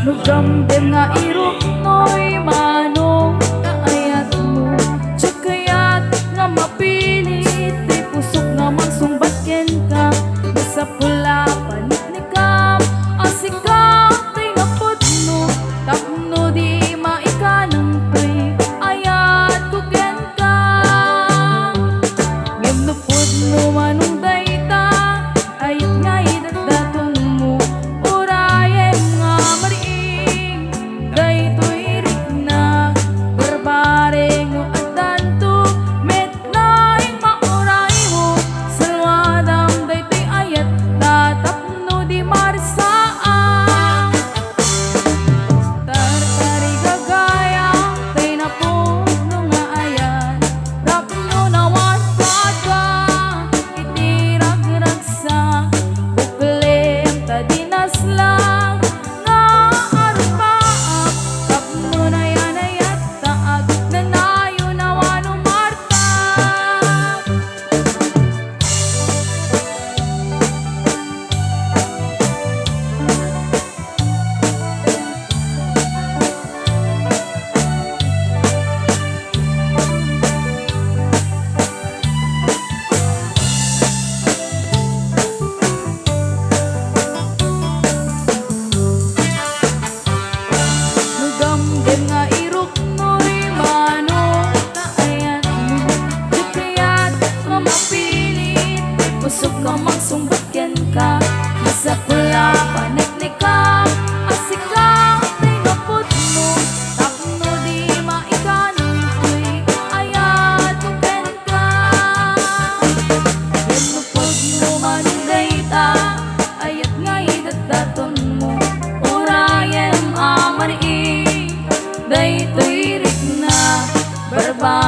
Nugam-dem nga irok mo'y manong kaayat mo. Tsak kaya't nga mapilit, di pusok nga magsumbat ken ka. Nasa pula panit ni kam, asika tay napod mo. Tapno di maikanang tay, ayat ko ken ka. Ngem napod mo manong dayta, ayat nga idagdatong mo. Urayem nga mariing, daytoy rik na barbareng mo at danto. Met naing mauray mo, salwadam daytoy ayat, tatapno di marsaan. Tartari gagayang tay napudno nga ayat, tapno nawasad ka, itirag-ragsak, buklem tadinas lang nga arupaak. Tapno na yan ayat, taag nanayo nawano marta. Nugam-dem nga irok mo'y manong kaayat mo. Di kaya't nga mapilit, di pusok nga magsumbat ken ka. Nasa pula panit ni ka, asika tay napod mo. Tapno di maikanong tay, ayat ko ken ka. Ngem napod mo manong dayta, ayat nga idagdaton mo. Urayem amariing, daytoy rik na barbar